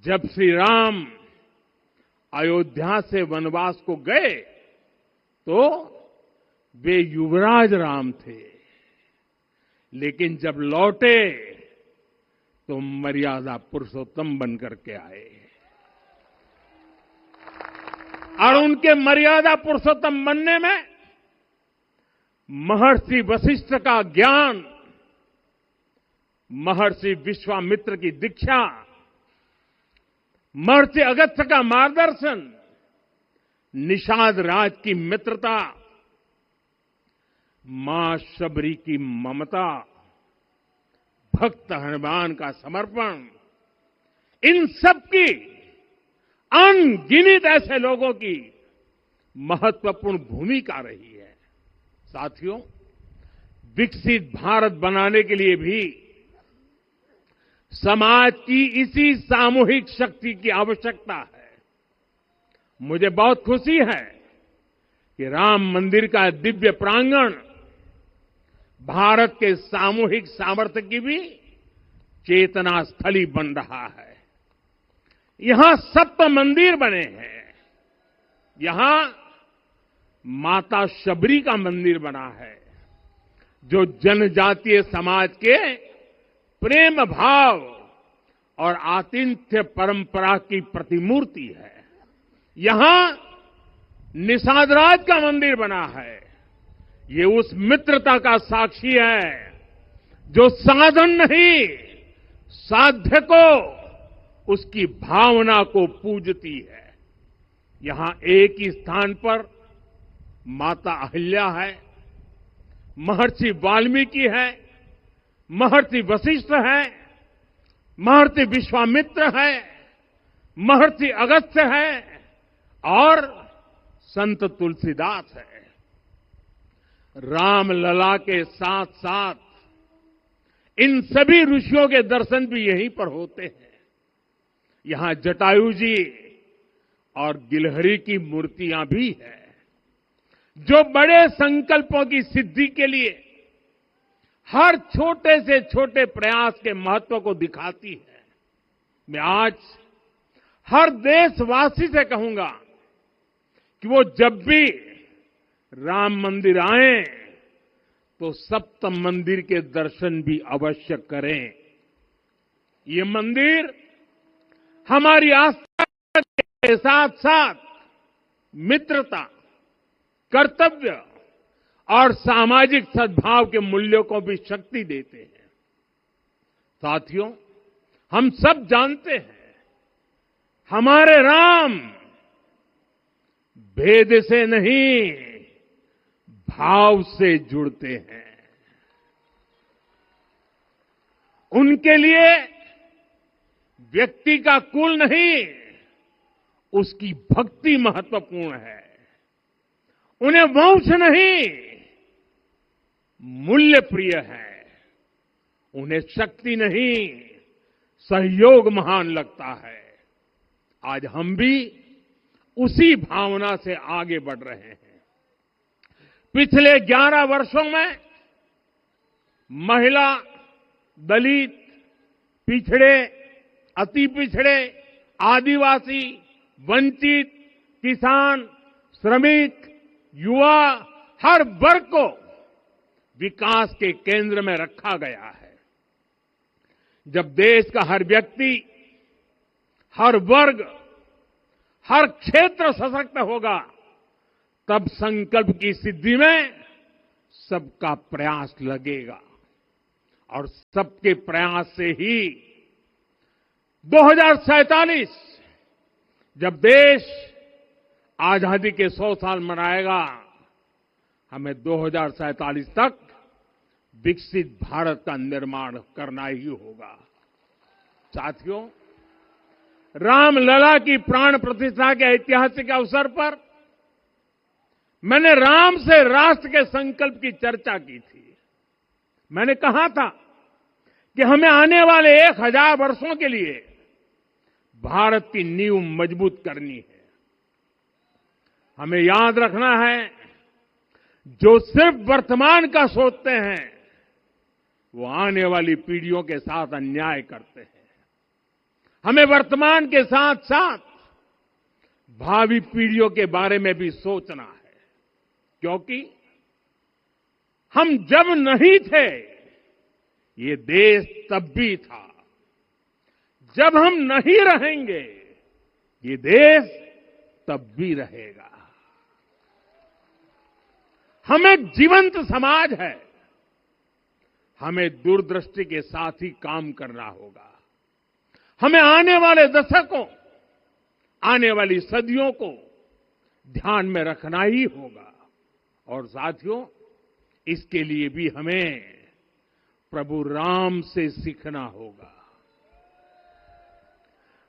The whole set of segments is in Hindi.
जब श्री राम अयोध्या से वनवास को गए तो वे युवराज राम थे, लेकिन जब लौटे तो मर्यादा पुरुषोत्तम बनकर के आए और उनके मर्यादा पुरुषोत्तम बनने में महर्षि वशिष्ठ का ज्ञान, महर्षि विश्वामित्र की दीक्षा, महर्षि अगस्त्य का मार्गदर्शन, निषाद राज की मित्रता, मां शबरी की ममता, भक्त हनुमान का समर्पण, इन सब की अनगिनत ऐसे लोगों की महत्वपूर्ण भूमिका रही है। साथियों, विकसित भारत बनाने के लिए भी समाज की इसी सामूहिक शक्ति की आवश्यकता है। मुझे बहुत खुशी है कि राम मंदिर का दिव्य प्रांगण भारत के सामूहिक सामर्थ्य की भी चेतना स्थली बन रहा है। यहां सप्त मंदिर बने हैं। यहां माता शबरी का मंदिर बना है, जो जनजातीय समाज के प्रेम भाव और आतिथ्य परंपरा की प्रतिमूर्ति है। यहां निषादराज का मंदिर बना है। ये उस मित्रता का साक्षी है जो साधन नहीं, साध्य को, उसकी भावना को पूजती है। यहां एक ही स्थान पर माता अहिल्या है, महर्षि वाल्मीकि है, महर्षि वशिष्ठ है, महर्षि विश्वामित्र है, महर्षि अगस्त्य है और संत तुलसीदास है। रामलला के साथ साथ इन सभी ऋषियों के दर्शन भी यहीं पर होते हैं। यहां जटायु जी और गिलहरी की मूर्तियां भी है, जो बड़े संकल्पों की सिद्धि के लिए हर छोटे से छोटे प्रयास के महत्व को दिखाती है। मैं आज हर देशवासी से कहूंगा कि वो जब भी राम मंदिर आए तो सप्त मंदिर के दर्शन भी अवश्य करें। ये मंदिर हमारी आस्था के साथ साथ मित्रता, कर्तव्य और सामाजिक सद्भाव के मूल्यों को भी शक्ति देते हैं। साथियों, हम सब जानते हैं, हमारे राम भेद से नहीं, भाव से जुड़ते हैं। उनके लिए व्यक्ति का कुल नहीं, उसकी भक्ति महत्वपूर्ण है। उन्हें वंश नहीं, मूल्य प्रिय है। उन्हें शक्ति नहीं, सहयोग महान लगता है। आज हम भी उसी भावना से आगे बढ़ रहे हैं। पिछले 11 वर्षों में महिला, दलित, पिछड़े, अति पिछड़े, आदिवासी, वंचित, किसान, श्रमिक, युवा, हर वर्ग को विकास के केंद्र में रखा गया है। जब देश का हर व्यक्ति, हर वर्ग, हर क्षेत्र सशक्त होगा, तब संकल्प की सिद्धि में सबका प्रयास लगेगा और सबके प्रयास से ही 2047 जब देश आजादी के 100 साल मनाएगा, हमें 2047 तक विकसित भारत का निर्माण करना ही होगा। साथियों, रामलला की प्राण प्रतिष्ठा के ऐतिहासिक अवसर पर मैंने राम से राष्ट्र के संकल्प की चर्चा की थी। मैंने कहा था कि हमें आने वाले 1000 वर्षों के लिए भारत की नींव मजबूत करनी है। हमें याद रखना है, जो सिर्फ वर्तमान का सोचते हैं वो आने वाली पीढ़ियों के साथ अन्याय करते हैं। हमें वर्तमान के साथ साथ भावी पीढ़ियों के बारे में भी सोचना है, क्योंकि हम जब नहीं थे ये देश तब भी था, जब हम नहीं रहेंगे ये देश तब भी रहेगा। हम एक जीवंत समाज है, हमें दूरदृष्टि के साथ ही काम करना होगा। हमें आने वाले दशकों, आने वाली सदियों को ध्यान में रखना ही होगा। और साथियों, इसके लिए भी हमें प्रभु राम से सीखना होगा।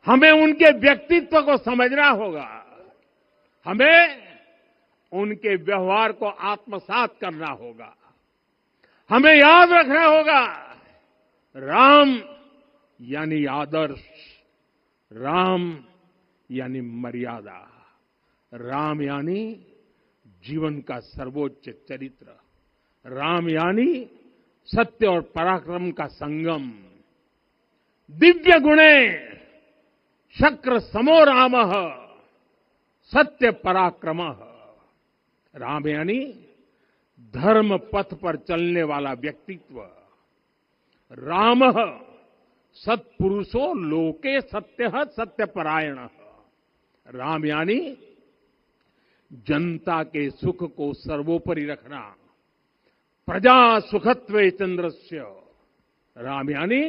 हमें उनके व्यक्तित्व को समझना होगा, हमें उनके व्यवहार को आत्मसात करना होगा। हमें याद रखना होगा, राम यानी आदर्श, राम यानी मर्यादा, राम यानी जीवन का सर्वोच्च चरित्र, राम यानी सत्य और पराक्रम का संगम। दिव्य गुणे शक्र समो रामः सत्य पराक्रमः। राम यानी धर्म पथ पर चलने वाला व्यक्तित्व। रामः सत्पुरुषो लोके सत्यः सत्यपरायण। राम यानी जनता के सुख को सर्वोपरि रखना, प्रजा सुखत्वे चंद्रस्य। राम यानी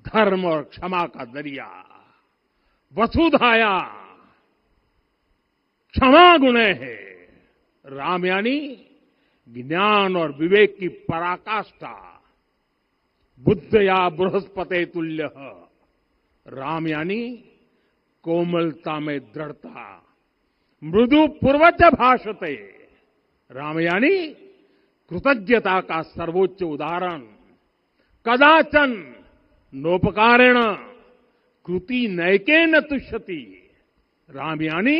धर्म और क्षमा का दरिया। वसुधाया क्षमा गुणे है। राम यानी ज्ञान और विवेक की पराकाष्ठा। बुद्ध या बृहस्पति तुल्य। राम यानी कोमलता में दृढ़ता। मृदु पूर्वज भाषते। राम यानी कृतज्ञता का सर्वोच्च उदाहरण। कदाचन नोपकारेण कृति नैकेन तुष्यति। राम यानी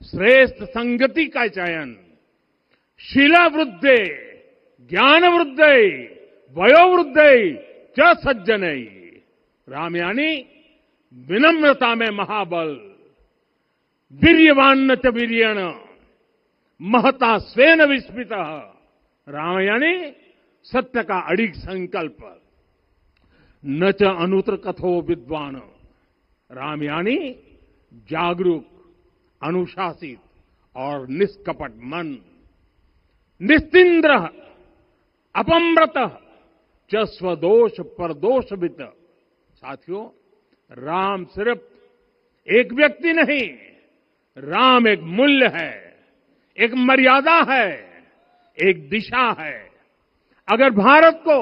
श्रेष्ठ संगति का चयन। शीला वृद्धे ज्ञान वृद्धे वयोवृद्धे च सज्जनै। राम यानी विनम्रता में महाबल। वीर्यवान च वीर्येण महता स्वेन विस्मितः। राम यानी सत्य का अडिग संकल्प। न च अनुत्र कथो विद्वान। राम यानी जागरूक, अनुशासित और निष्कपट मन। निस्तिंद्र अपम्रत च स्वदोष परदोषवित। साथियों, राम सिर्फ एक व्यक्ति नहीं, राम एक मूल्य है, एक मर्यादा है, एक दिशा है। अगर भारत को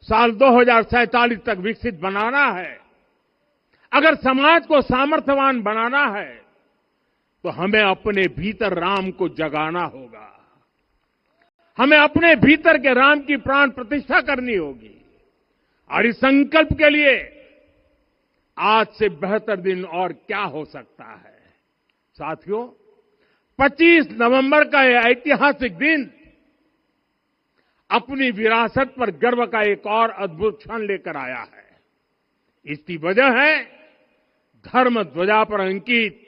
साल 2047 तक विकसित बनाना है, अगर समाज को सामर्थ्यवान बनाना है, तो हमें अपने भीतर राम को जगाना होगा। हमें अपने भीतर के राम की प्राण प्रतिष्ठा करनी होगी। और इस संकल्प के लिए आज से बेहतर दिन और क्या हो सकता है। साथियों, 25 नवंबर का यह ऐतिहासिक दिन अपनी विरासत पर गर्व का एक और अद्भुत क्षण लेकर आया है। इसकी वजह है धर्म ध्वजा पर अंकित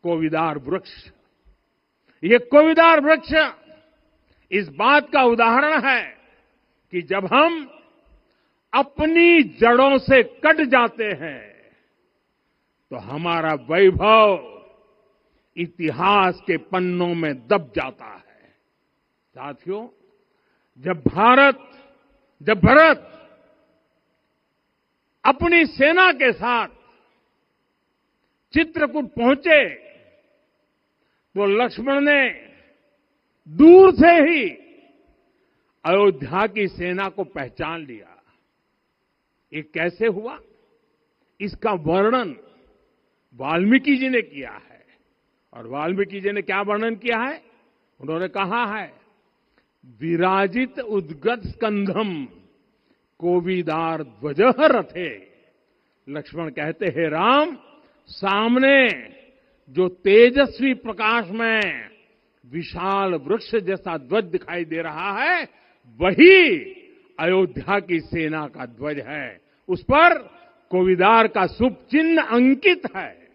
कोविदार वृक्ष। ये कोविदार वृक्ष इस बात का उदाहरण है कि जब हम अपनी जड़ों से कट जाते हैं तो हमारा वैभव इतिहास के पन्नों में दब जाता है। साथियों, जब भरत अपनी सेना के साथ चित्रकूट पहुंचे तो लक्ष्मण ने दूर से ही अयोध्या की सेना को पहचान लिया। ये कैसे हुआ, इसका वर्णन वाल्मीकि जी ने किया है। और वाल्मीकि जी ने क्या वर्णन किया है? उन्होंने कहा है, विराजित उद्गत स्कंधम कोविदार ध्वजः रथे। लक्ष्मण कहते हैं, राम, सामने जो तेजस्वी प्रकाश में विशाल वृक्ष जैसा ध्वज दिखाई दे रहा है, वही अयोध्या की सेना का ध्वज है। उस पर कोविदार का शुभ चिन्ह अंकित है।